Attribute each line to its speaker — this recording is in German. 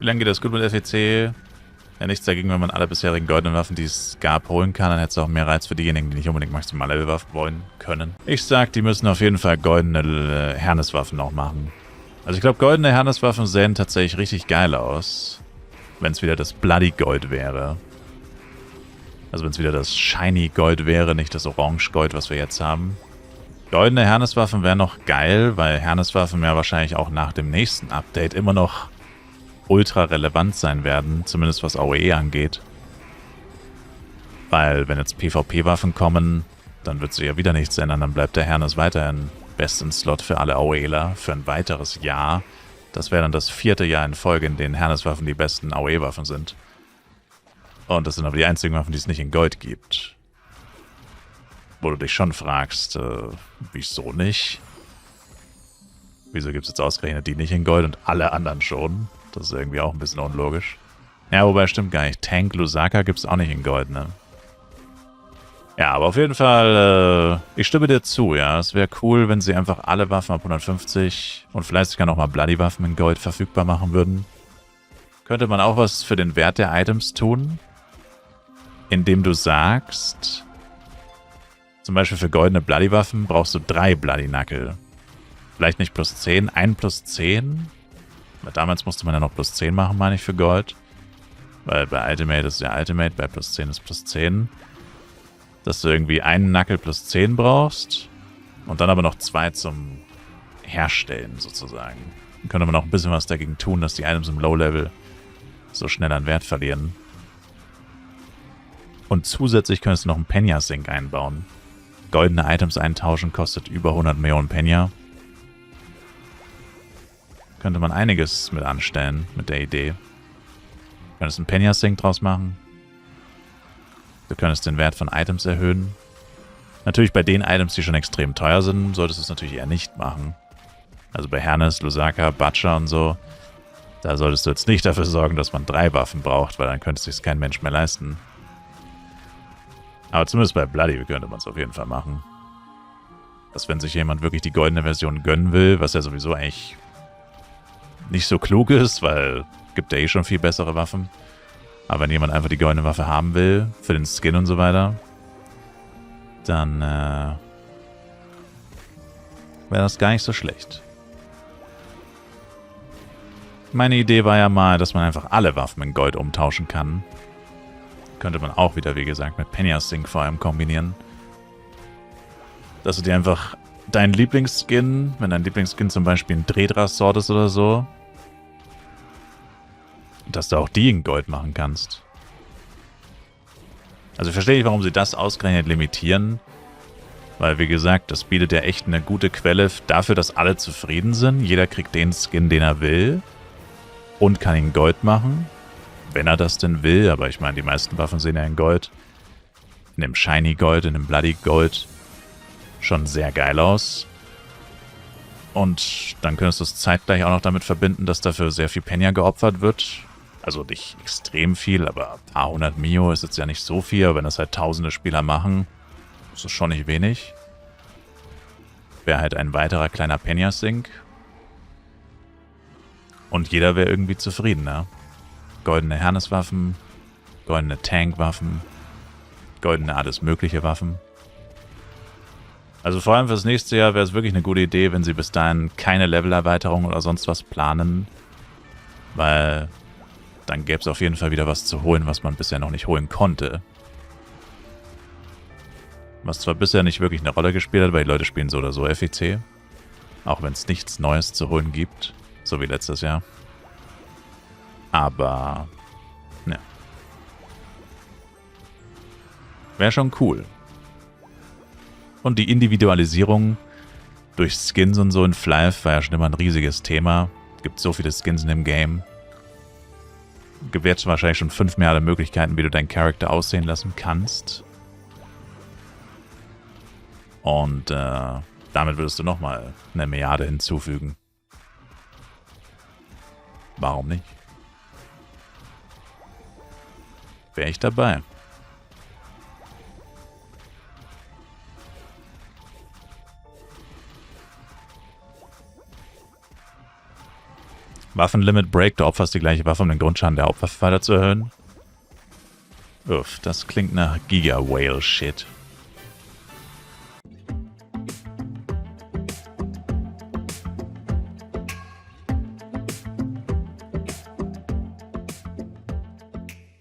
Speaker 1: Wie lange geht das gut mit FEC? Ja, nichts dagegen, wenn man alle bisherigen goldenen Waffen, die es gab, holen kann. Dann hätte es auch mehr Reiz für diejenigen, die nicht unbedingt Maximal-Level-Waffen wollen können. Ich sag, die müssen auf jeden Fall goldene Herneswaffen noch machen. Also ich glaube, goldene Herneswaffen sehen tatsächlich richtig geil aus. Wenn es wieder das Bloody Gold wäre. Also wenn es wieder das Shiny Gold wäre, nicht das Orange Gold, was wir jetzt haben. Goldene Herneswaffen wären noch geil, weil Herneswaffen ja wahrscheinlich auch nach dem nächsten Update immer noch ultra relevant sein werden, zumindest was AOE angeht. Weil wenn jetzt PvP-Waffen kommen, dann wird sich ja wieder nichts ändern, dann bleibt der Hernes weiterhin besten Slot für alle AOEler für ein weiteres Jahr. Das wäre dann das 4. Jahr in Folge, in denen Herneswaffen die besten AOE-Waffen sind. Und das sind aber die einzigen Waffen, die es nicht in Gold gibt. Wo du dich schon fragst, wieso nicht? Wieso gibt es jetzt ausgerechnet die nicht in Gold und alle anderen schon? Das ist irgendwie auch ein bisschen unlogisch. Ja, wobei stimmt gar nicht. Tank Lusaka gibt es auch nicht in Gold, ne? Ja, aber auf jeden Fall, ich stimme dir zu, ja. Es wäre cool, wenn sie einfach alle Waffen ab 150 und vielleicht sogar nochmal Bloody-Waffen in Gold verfügbar machen würden. Könnte man auch was für den Wert der Items tun? Indem du sagst, zum Beispiel für goldene Bloody-Waffen brauchst du 3 Bloody-Knuckle. Vielleicht nicht plus 10, ein plus 10. Weil damals musste man ja noch plus 10 machen, meine ich, für Gold. Weil bei Ultimate ist ja Ultimate, bei plus 10 ist plus 10. Dass du irgendwie einen Knuckle plus 10 brauchst. Und dann aber noch 2 zum Herstellen, sozusagen. Dann könnte man auch ein bisschen was dagegen tun, dass die Items im Low-Level so schnell an Wert verlieren. Und zusätzlich könntest du noch einen Penya-Sync einbauen. Goldene Items eintauschen kostet über 100 Millionen Penya. Könnte man einiges mit anstellen, mit der Idee. Du könntest einen Penya-Sync draus machen. Du könntest den Wert von Items erhöhen. Natürlich bei den Items, die schon extrem teuer sind, solltest du es natürlich eher nicht machen. Also bei Hernes, Lusaka, Butcher und so. Da solltest du jetzt nicht dafür sorgen, dass man 3 Waffen braucht, weil dann könnte es sich kein Mensch mehr leisten. Aber zumindest bei Bloody könnte man es auf jeden Fall machen. Dass wenn sich jemand wirklich die goldene Version gönnen will, was ja sowieso eigentlich nicht so klug ist, weil gibt ja eh schon viel bessere Waffen. Aber wenn jemand einfach die goldene Waffe haben will, für den Skin und so weiter, dann wäre das gar nicht so schlecht. Meine Idee war ja mal, dass man einfach alle Waffen in Gold umtauschen kann. Könnte man auch wieder, wie gesagt, mit Penya-Sync vor allem kombinieren. Dass du dir einfach deinen Lieblingsskin, wenn dein Lieblingsskin zum Beispiel ein Drehdras-Sword ist oder so, dass du auch die in Gold machen kannst. Also ich verstehe nicht, warum sie das ausgerechnet limitieren. Weil, wie gesagt, das bietet ja echt eine gute Quelle dafür, dass alle zufrieden sind. Jeder kriegt den Skin, den er will. Und kann ihn Gold machen. Wenn er das denn will. Aber ich meine, die meisten Waffen sehen ja in Gold. In dem Shiny Gold, in dem Bloody Gold. Schon sehr geil aus. Und dann könntest du es zeitgleich auch noch damit verbinden, dass dafür sehr viel Penya geopfert wird. Also nicht extrem viel, aber ein paar 100 Mio ist jetzt ja nicht so viel. Aber wenn das halt tausende Spieler machen, ist das schon nicht wenig. Wäre halt ein weiterer kleiner Penya-Sync. Und jeder wäre irgendwie zufrieden, ne? Goldene Herneswaffen, goldene Tankwaffen, goldene alles mögliche Waffen. Also vor allem fürs nächste Jahr wäre es wirklich eine gute Idee, wenn sie bis dahin keine Levelerweiterung oder sonst was planen. Weil dann gäbe es auf jeden Fall wieder was zu holen, was man bisher noch nicht holen konnte. Was zwar bisher nicht wirklich eine Rolle gespielt hat, weil die Leute spielen so oder so FEC. Auch wenn es nichts Neues zu holen gibt. So wie letztes Jahr. Aber, ne. Wäre schon cool. Und die Individualisierung durch Skins und so in Flive war ja schon immer ein riesiges Thema. Gibt so viele Skins in dem Game. Gewährt wahrscheinlich schon 5 Milliarden Möglichkeiten, wie du deinen Charakter aussehen lassen kannst. Und damit würdest du nochmal eine Milliarde hinzufügen. Warum nicht? Wäre ich dabei. Waffenlimit Break, du opferst die gleiche Waffe, um den Grundschaden der Hauptwaffe weiter zu erhöhen. Uff, das klingt nach Giga-Whale-Shit.